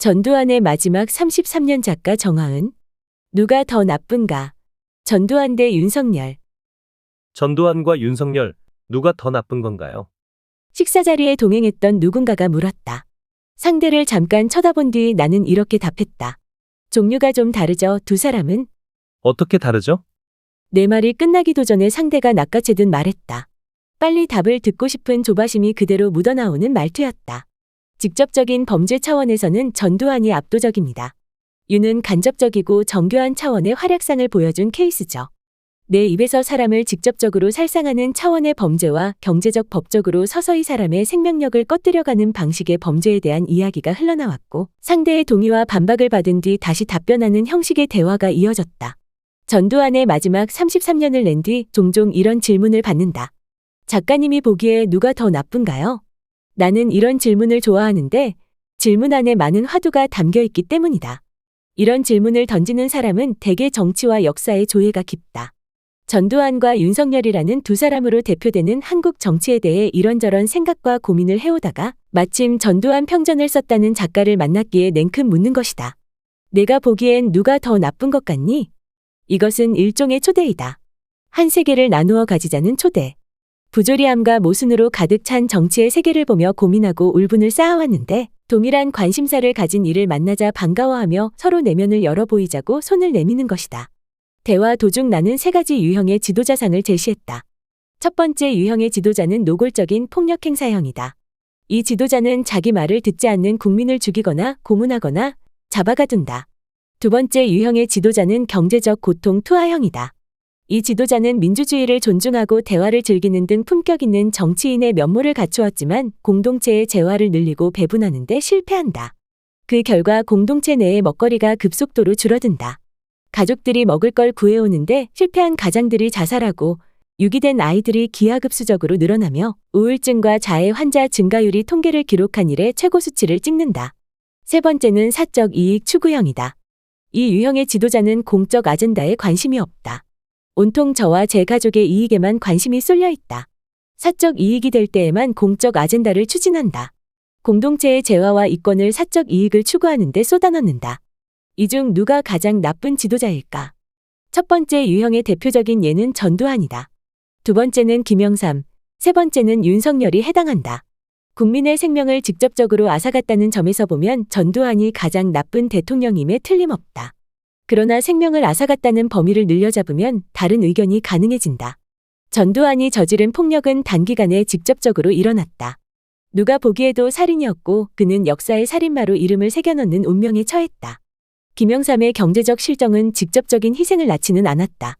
전두환의 마지막 33년 작가 정하은. 누가 더 나쁜가? 전두환 대 윤석열. 전두환과 윤석열, 누가 더 나쁜 건가요? 식사 자리에 동행했던 누군가가 물었다. 상대를 잠깐 쳐다본 뒤 나는 이렇게 답했다. 종류가 좀 다르죠. 두 사람은? 어떻게 다르죠? 내 말이 끝나기도 전에 상대가 낚아채듯 말했다. 빨리 답을 듣고 싶은 조바심이 그대로 묻어나오는 말투였다. 직접적인 범죄 차원에서는 전두환이 압도적입니다. 윤은 간접적이고 정교한 차원의 활약상을 보여준 케이스죠. 내 입에서 사람을 직접적으로 살상하는 차원의 범죄와 경제적 법적으로 서서히 사람의 생명력을 꺼뜨려가는 방식의 범죄에 대한 이야기가 흘러나왔고, 상대의 동의와 반박을 받은 뒤 다시 답변하는 형식의 대화가 이어졌다. 전두환의 마지막 33년을 낸 뒤 종종 이런 질문을 받는다. 작가님이 보기에 누가 더 나쁜가요? 나는 이런 질문을 좋아하는데 질문 안에 많은 화두가 담겨 있기 때문이다. 이런 질문을 던지는 사람은 대개 정치와 역사의 조예가 깊다. 전두환과 윤석열이라는 두 사람으로 대표되는 한국 정치에 대해 이런저런 생각과 고민을 해오다가 마침 전두환 평전을 썼다는 작가를 만났기에 냉큼 묻는 것이다. 내가 보기엔 누가 더 나쁜 것 같니? 이것은 일종의 초대이다. 한 세계를 나누어 가지자는 초대. 부조리함과 모순으로 가득 찬 정치의 세계를 보며 고민하고 울분을 쌓아왔는데 동일한 관심사를 가진 이를 만나자 반가워하며 서로 내면을 열어 보이자고 손을 내미는 것이다. 대화 도중 나는 세 가지 유형의 지도자상을 제시했다. 첫 번째 유형의 지도자는 노골적인 폭력 행사형이다. 이 지도자는 자기 말을 듣지 않는 국민을 죽이거나 고문하거나 잡아가둔다. 두 번째 유형의 지도자는 경제적 고통 투하형이다. 이 지도자는 민주주의를 존중하고 대화를 즐기는 등 품격 있는 정치인의 면모를 갖추었지만 공동체의 재화를 늘리고 배분하는 데 실패한다. 그 결과 공동체 내의 먹거리가 급속도로 줄어든다. 가족들이 먹을 걸 구해오는데 실패한 가장들이 자살하고 유기된 아이들이 기하급수적으로 늘어나며 우울증과 자해 환자 증가율이 통계를 기록한 이래 최고 수치를 찍는다. 세 번째는 사적 이익 추구형이다. 이 유형의 지도자는 공적 아젠다에 관심이 없다. 온통 저와 제 가족의 이익에만 관심이 쏠려 있다. 사적 이익이 될 때에만 공적 아젠다를 추진한다. 공동체의 재화와 이권을 사적 이익을 추구하는 데 쏟아넣는다. 이 중 누가 가장 나쁜 지도자일까? 첫 번째 유형의 대표적인 예는 전두환이다. 두 번째는 김영삼, 세 번째는 윤석열이 해당한다. 국민의 생명을 직접적으로 앗아갔다는 점에서 보면 전두환이 가장 나쁜 대통령임에 틀림없다. 그러나 생명을 앗아갔다는 범위를 늘려잡으면 다른 의견이 가능해진다. 전두환이 저지른 폭력은 단기간에 직접적으로 일어났다. 누가 보기에도 살인이었고 그는 역사의 살인마로 이름을 새겨넣는 운명에 처했다. 김영삼의 경제적 실정은 직접적인 희생을 낳지는 않았다.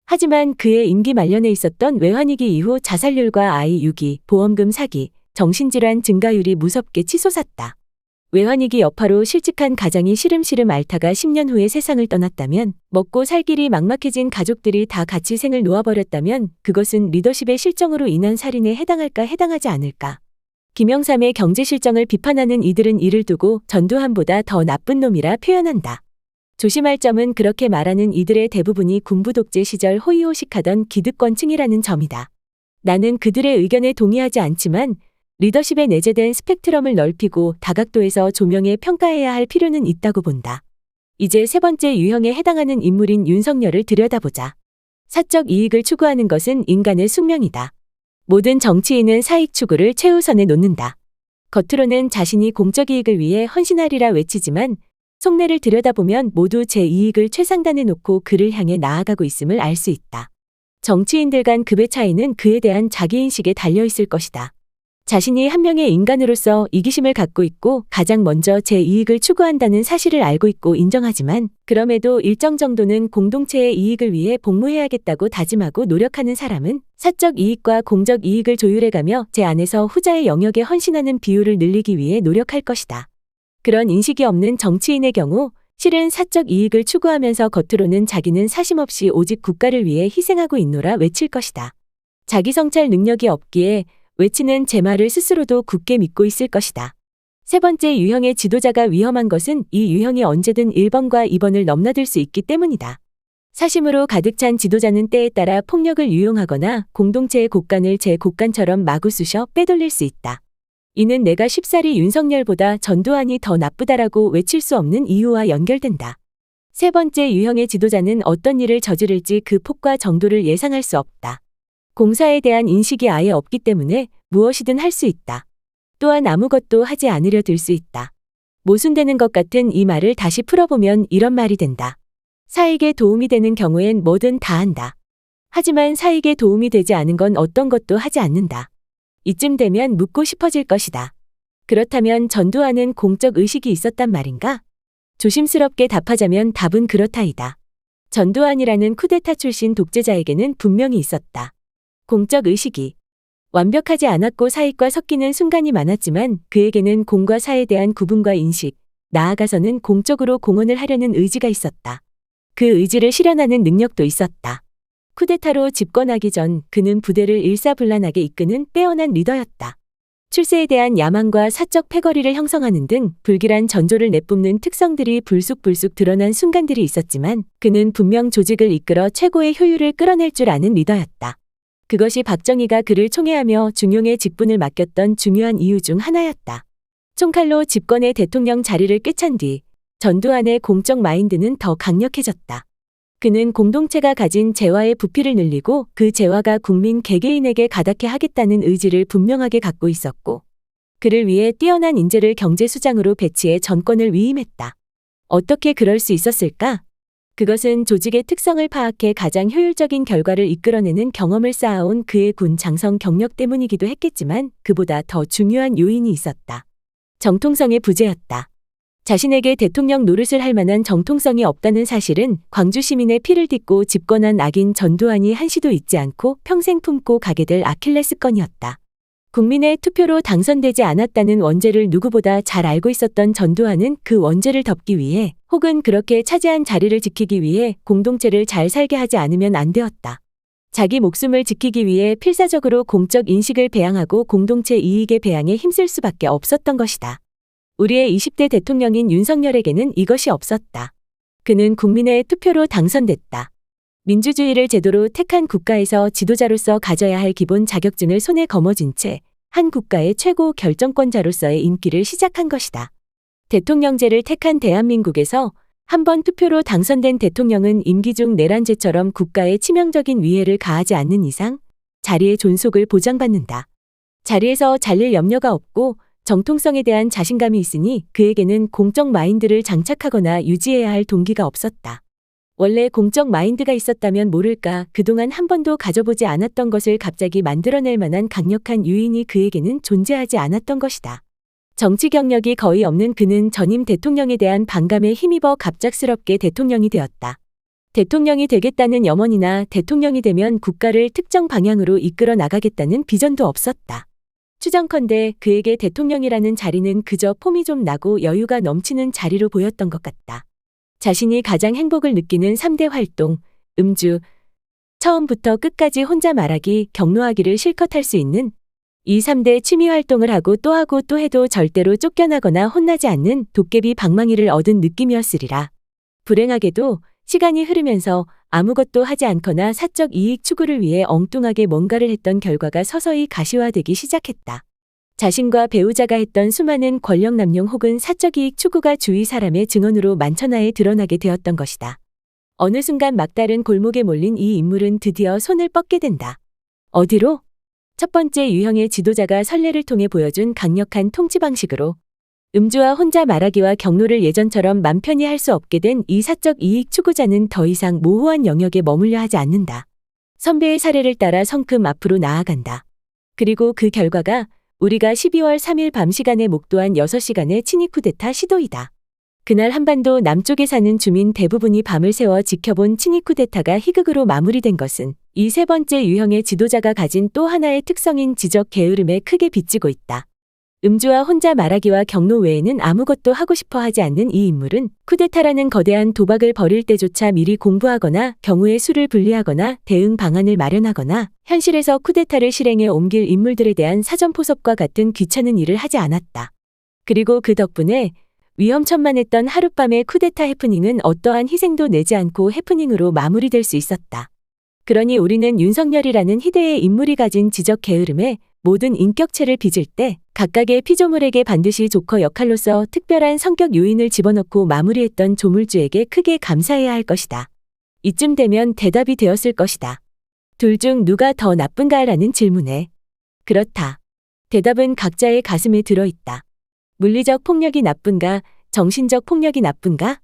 하지만 그의 임기 말년에 있었던 외환위기 이후 자살률과 아이 유기, 보험금 사기, 정신질환 증가율이 무섭게 치솟았다. 외환위기 여파로 실직한 가장이 시름시름 앓다가 10년 후에 세상을 떠났다면, 먹고 살 길이 막막해진 가족들이 다 같이 생을 놓아버렸다면 그것은 리더십의 실정으로 인한 살인에 해당할까 해당하지 않을까. 김영삼의 경제 실정을 비판하는 이들은 이를 두고 전두환보다 더 나쁜 놈이라 표현한다. 조심할 점은 그렇게 말하는 이들의 대부분이 군부 독재 시절 호의호식하던 기득권층이라는 점이다. 나는 그들의 의견에 동의하지 않지만 리더십에 내재된 스펙트럼을 넓히고 다각도에서 조명해 평가해야 할 필요는 있다고 본다. 이제 세 번째 유형에 해당하는 인물인 윤석열을 들여다보자. 사적 이익을 추구하는 것은 인간의 숙명이다. 모든 정치인은 사익 추구를 최우선에 놓는다. 겉으로는 자신이 공적 이익을 위해 헌신하리라 외치지만 속내를 들여다보면 모두 제 이익을 최상단에 놓고 그를 향해 나아가고 있음을 알 수 있다. 정치인들 간 급의 차이는 그에 대한 자기인식에 달려있을 것이다. 자신이 한 명의 인간으로서 이기심을 갖고 있고 가장 먼저 제 이익을 추구한다는 사실을 알고 있고 인정하지만 그럼에도 일정 정도는 공동체의 이익을 위해 복무해야겠다고 다짐하고 노력하는 사람은 사적 이익과 공적 이익을 조율해가며 제 안에서 후자의 영역에 헌신하는 비율을 늘리기 위해 노력할 것이다. 그런 인식이 없는 정치인의 경우 실은 사적 이익을 추구하면서 겉으로는 자기는 사심없이 오직 국가를 위해 희생하고 있노라 외칠 것이다. 자기 성찰 능력이 없기에 외치는 제 말을 스스로도 굳게 믿고 있을 것이다. 세 번째 유형의 지도자가 위험한 것은 이 유형이 언제든 1번과 2번을 넘나들 수 있기 때문이다. 사심으로 가득 찬 지도자는 때에 따라 폭력을 유용하거나 공동체의 곳간을 제 곳간처럼 마구 쑤셔 빼돌릴 수 있다. 이는 내가 쉽사리 윤석열보다 전두환이 더 나쁘다라고 외칠 수 없는 이유와 연결된다. 세 번째 유형의 지도자는 어떤 일을 저지를지 그 폭과 정도를 예상할 수 없다. 공사에 대한 인식이 아예 없기 때문에 무엇이든 할 수 있다. 또한 아무것도 하지 않으려 들 수 있다. 모순되는 것 같은 이 말을 다시 풀어보면 이런 말이 된다. 사익에 도움이 되는 경우엔 뭐든 다 한다. 하지만 사익에 도움이 되지 않은 건 어떤 것도 하지 않는다. 이쯤 되면 묻고 싶어질 것이다. 그렇다면 전두환은 공적 의식이 있었단 말인가? 조심스럽게 답하자면 답은 그렇다이다. 전두환이라는 쿠데타 출신 독재자에게는 분명히 있었다. 공적 의식이. 완벽하지 않았고 사익과 섞이는 순간이 많았지만 그에게는 공과 사에 대한 구분과 인식, 나아가서는 공적으로 공헌을 하려는 의지가 있었다. 그 의지를 실현하는 능력도 있었다. 쿠데타로 집권하기 전 그는 부대를 일사불란하게 이끄는 빼어난 리더였다. 출세에 대한 야망과 사적 패거리를 형성하는 등 불길한 전조를 내뿜는 특성들이 불쑥불쑥 드러난 순간들이 있었지만 그는 분명 조직을 이끌어 최고의 효율을 끌어낼 줄 아는 리더였다. 그것이 박정희가 그를 총애하며 중용의 직분을 맡겼던 중요한 이유 중 하나였다. 총칼로 집권의 대통령 자리를 꿰찬 뒤 전두환의 공적 마인드는 더 강력해졌다. 그는 공동체가 가진 재화의 부피를 늘리고 그 재화가 국민 개개인에게 가닿게 하겠다는 의지를 분명하게 갖고 있었고 그를 위해 뛰어난 인재를 경제수장으로 배치해 정권을 위임했다. 어떻게 그럴 수 있었을까? 그것은 조직의 특성을 파악해 가장 효율적인 결과를 이끌어내는 경험을 쌓아온 그의 군 장성 경력 때문이기도 했겠지만 그보다 더 중요한 요인이 있었다. 정통성의 부재였다. 자신에게 대통령 노릇을 할 만한 정통성이 없다는 사실은 광주 시민의 피를 딛고 집권한 악인 전두환이 한시도 잊지 않고 평생 품고 가게 될 아킬레스건이었다. 국민의 투표로 당선되지 않았다는 원죄를 누구보다 잘 알고 있었던 전두환은 그 원죄를 덮기 위해 혹은 그렇게 차지한 자리를 지키기 위해 공동체를 잘 살게 하지 않으면 안 되었다. 자기 목숨을 지키기 위해 필사적으로 공적 인식을 배양하고 공동체 이익의 배양에 힘쓸 수밖에 없었던 것이다. 우리의 20대 대통령인 윤석열에게는 이것이 없었다. 그는 국민의 투표로 당선됐다. 민주주의를 제도로 택한 국가에서 지도자로서 가져야 할 기본 자격증을 손에 거머쥔 채 한 국가의 최고 결정권자로서의 임기를 시작한 것이다. 대통령제를 택한 대한민국에서 한 번 투표로 당선된 대통령은 임기 중 내란죄처럼 국가에 치명적인 위해를 가하지 않는 이상 자리의 존속을 보장받는다. 자리에서 잘릴 염려가 없고 정통성에 대한 자신감이 있으니 그에게는 공적 마인드를 장착하거나 유지해야 할 동기가 없었다. 원래 공적 마인드가 있었다면 모를까 그동안 한 번도 가져보지 않았던 것을 갑자기 만들어낼 만한 강력한 유인이 그에게는 존재하지 않았던 것이다. 정치 경력이 거의 없는 그는 전임 대통령에 대한 반감에 힘입어 갑작스럽게 대통령이 되었다. 대통령이 되겠다는 염원이나 대통령이 되면 국가를 특정 방향으로 이끌어 나가겠다는 비전도 없었다. 추정컨대 그에게 대통령이라는 자리는 그저 폼이 좀 나고 여유가 넘치는 자리로 보였던 것 같다. 자신이 가장 행복을 느끼는 3대 활동, 음주, 처음부터 끝까지 혼자 말하기, 격노하기를 실컷 할 수 있는 이 3대 취미 활동을 하고 또 해도 절대로 쫓겨나거나 혼나지 않는 도깨비 방망이를 얻은 느낌이었으리라. 불행하게도 시간이 흐르면서 아무것도 하지 않거나 사적 이익 추구를 위해 엉뚱하게 뭔가를 했던 결과가 서서히 가시화되기 시작했다. 자신과 배우자가 했던 수많은 권력 남용 혹은 사적 이익 추구가 주위 사람의 증언으로 만천하에 드러나게 되었던 것이다. 어느 순간 막다른 골목에 몰린 이 인물은 드디어 손을 뻗게 된다. 어디로? 첫 번째 유형의 지도자가 선례를 통해 보여준 강력한 통치 방식으로 음주와 혼자 말하기와 격노를 예전처럼 맘 편히 할 수 없게 된 이 사적 이익 추구자는 더 이상 모호한 영역에 머물려 하지 않는다. 선배의 사례를 따라 성큼 앞으로 나아간다. 그리고 그 결과가 우리가 12월 3일 밤 시간에 목도한 6시간의 친위 쿠데타 시도이다. 그날 한반도 남쪽에 사는 주민 대부분이 밤을 새워 지켜본 친위 쿠데타가 희극으로 마무리된 것은 이 세 번째 유형의 지도자가 가진 또 하나의 특성인 지적 게으름에 크게 비치고 있다. 음주와 혼자 말하기와 격노 외에는 아무것도 하고 싶어 하지 않는 이 인물은 쿠데타라는 거대한 도박을 벌일 때조차 미리 공부하거나 경우의 수를 분리하거나 대응 방안을 마련하거나 현실에서 쿠데타를 실행에 옮길 인물들에 대한 사전 포섭과 같은 귀찮은 일을 하지 않았다. 그리고 그 덕분에 위험천만했던 하룻밤의 쿠데타 해프닝은 어떠한 희생도 내지 않고 해프닝으로 마무리될 수 있었다. 그러니 우리는 윤석열이라는 희대의 인물이 가진 지적 게으름에 모든 인격체를 빚을 때 각각의 피조물에게 반드시 조커 역할로서 특별한 성격 요인을 집어넣고 마무리했던 조물주에게 크게 감사해야 할 것이다. 이쯤 되면 대답이 되었을 것이다. 둘 중 누가 더 나쁜가라는 질문에 그렇다. 대답은 각자의 가슴에 들어있다. 물리적 폭력이 나쁜가, 정신적 폭력이 나쁜가?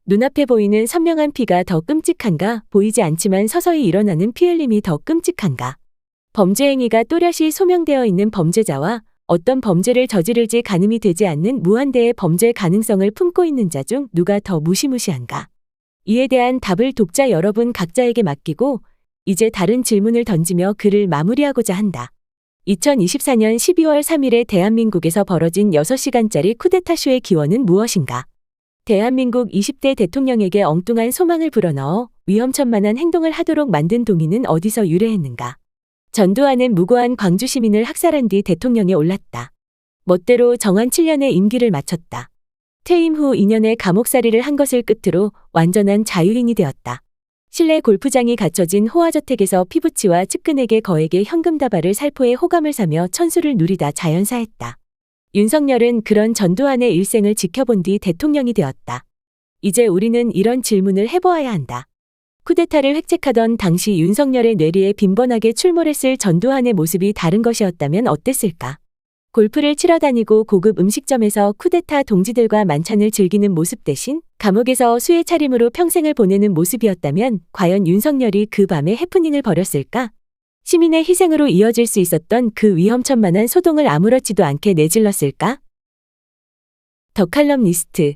눈앞에 보이는 선명한 피가 더 끔찍한가, 보이지 않지만 서서히 일어나는 피 흘림이 더 끔찍한가? 범죄 행위가 또렷이 소명되어 있는 범죄자와 어떤 범죄를 저지를지 가늠이 되지 않는 무한대의 범죄 가능성을 품고 있는 자 중 누가 더 무시무시한가? 이에 대한 답을 독자 여러분 각자에게 맡기고 이제 다른 질문을 던지며 글을 마무리하고자 한다. 2024년 12월 3일에 대한민국에서 벌어진 6시간짜리 쿠데타쇼의 기원은 무엇인가? 대한민국 20대 대통령에게 엉뚱한 소망을 불어넣어 위험천만한 행동을 하도록 만든 동의는 어디서 유래했는가? 전두환은 무고한 광주 시민을 학살한 뒤 대통령에 올랐다. 멋대로 정한 7년의 임기를 마쳤다. 퇴임 후 2년의 감옥살이를 한 것을 끝으로 완전한 자유인이 되었다. 실내 골프장이 갖춰진 호화저택에서 피부치와 측근에게 거액의 현금 다발을 살포해 호감을 사며 천수를 누리다 자연사했다. 윤석열은 그런 전두환의 일생을 지켜본 뒤 대통령이 되었다. 이제 우리는 이런 질문을 해보아야 한다. 쿠데타를 획책하던 당시 윤석열의 뇌리에 빈번하게 출몰했을 전두환의 모습이 다른 것이었다면 어땠을까? 골프를 치러 다니고 고급 음식점에서 쿠데타 동지들과 만찬을 즐기는 모습 대신 감옥에서 수혜 차림으로 평생을 보내는 모습이었다면 과연 윤석열이 그 밤에 해프닝을 벌였을까? 시민의 희생으로 이어질 수 있었던 그 위험천만한 소동을 아무렇지도 않게 내질렀을까? 더 칼럼니스트